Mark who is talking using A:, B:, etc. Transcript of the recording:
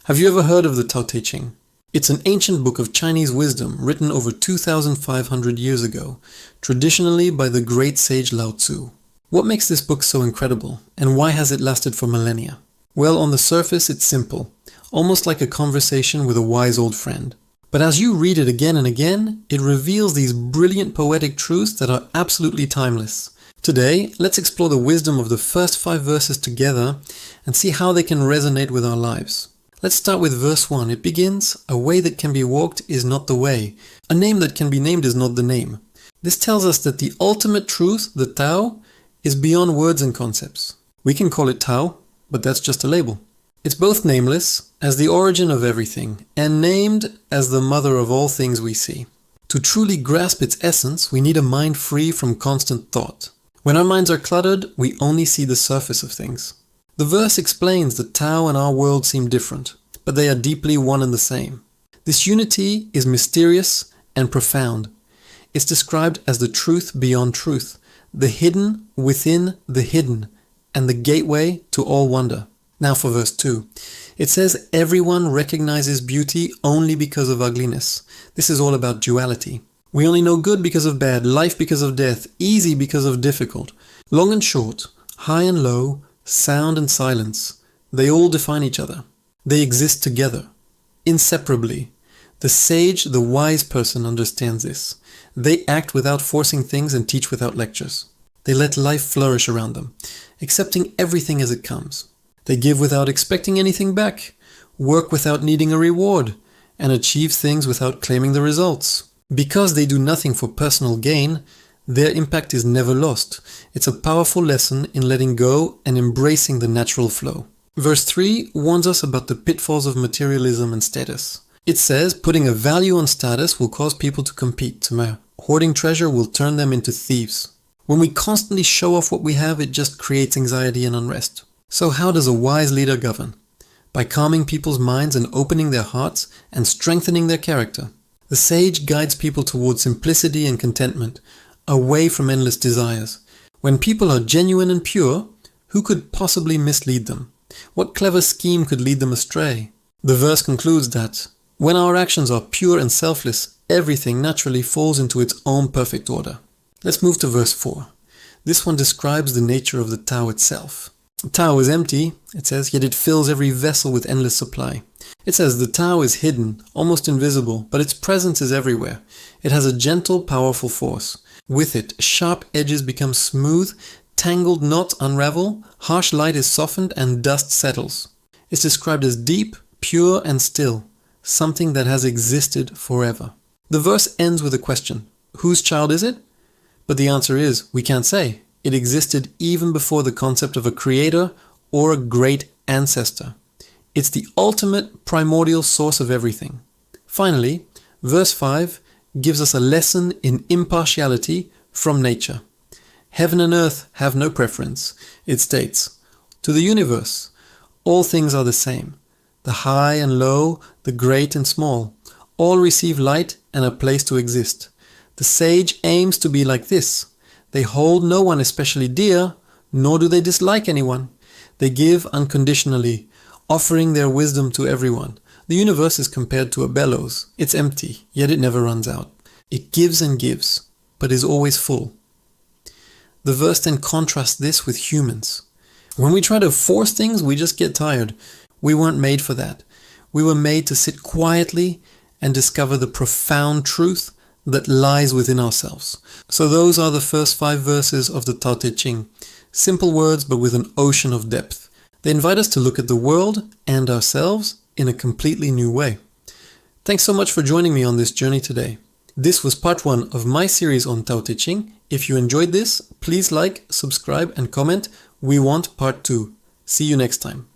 A: Have you ever heard of the Tao Te Ching? It's an ancient book of Chinese wisdom written over 2,500 years ago, traditionally by the great sage Lao Tzu. What makes this book so incredible, and why has it lasted for millennia? Well, on the surface it's simple, almost like a conversation with a wise old friend. But as you read it again and again, it reveals these brilliant poetic truths that are absolutely timeless. Today, let's explore the wisdom of the first 5 verses together and see how they can resonate with our lives. Let's start with verse 1. It begins, "A way that can be walked is not the way. A name that can be named is not the name." This tells us that the ultimate truth, the Tao, is beyond words and concepts. We can call it Tao, but that's just a label. It's both nameless, as the origin of everything, and named as the mother of all things we see. To truly grasp its essence, we need a mind free from constant thought. When our minds are cluttered, we only see the surface of things. The verse explains that Tao and our world seem different, but they are deeply one and the same. This unity is mysterious and profound. It's described as the truth beyond truth, the hidden within the hidden, and the gateway to all wonder. Now for verse 2. It says, "Everyone recognizes beauty only because of ugliness." This is all about duality. We only know good because of bad, life because of death, easy because of difficult. Long and short, high and low, sound and silence, they all define each other. They exist together, inseparably. The sage, the wise person understands this. They act without forcing things and teach without lectures. They let life flourish around them, accepting everything as it comes. They give without expecting anything back, work without needing a reward, and achieve things without claiming the results. Because they do nothing for personal gain, their impact is never lost. It's a powerful lesson in letting go and embracing the natural flow. Verse 3 warns us about the pitfalls of materialism and status. It says, "Putting a value on status will cause people to compete. Hoarding treasure will turn them into thieves." When we constantly show off what we have, it just creates anxiety and unrest. So how does a wise leader govern? By calming people's minds and opening their hearts and strengthening their character. The sage guides people towards simplicity and contentment, away from endless desires. When people are genuine and pure, who could possibly mislead them? What clever scheme could lead them astray? The verse concludes that, when our actions are pure and selfless, everything naturally falls into its own perfect order. Let's move to verse 4. This one describes the nature of the Tao itself. Tao is empty, it says, yet it fills every vessel with endless supply. It says the Tao is hidden, almost invisible, but its presence is everywhere. It has a gentle, powerful force. With it, sharp edges become smooth, tangled knots unravel, harsh light is softened, and dust settles. It's described as deep, pure, and still, something that has existed forever. The verse ends with a question. Whose child is it? But the answer is, we can't say. It existed even before the concept of a creator or a great ancestor. It's the ultimate primordial source of everything. Finally, verse 5 gives us a lesson in impartiality from nature. Heaven and earth have no preference. It states, "To the universe, all things are the same. The high and low, the great and small, all receive light and a place to exist. The sage aims to be like this. They hold no one especially dear, nor do they dislike anyone. They give unconditionally, offering their wisdom to everyone. The universe is compared to a bellows. It's empty, yet it never runs out. It gives and gives, but is always full." The verse then contrasts this with humans. When we try to force things, we just get tired. We weren't made for that. We were made to sit quietly and discover the profound truth that lies within ourselves. So those are the first 5 verses of the Tao Te Ching. Simple words, but with an ocean of depth. They invite us to look at the world and ourselves in a completely new way. Thanks so much for joining me on this journey today. This was part 1 of my series on Tao Te Ching. If you enjoyed this, please like, subscribe, and comment. We want part 2. See you next time.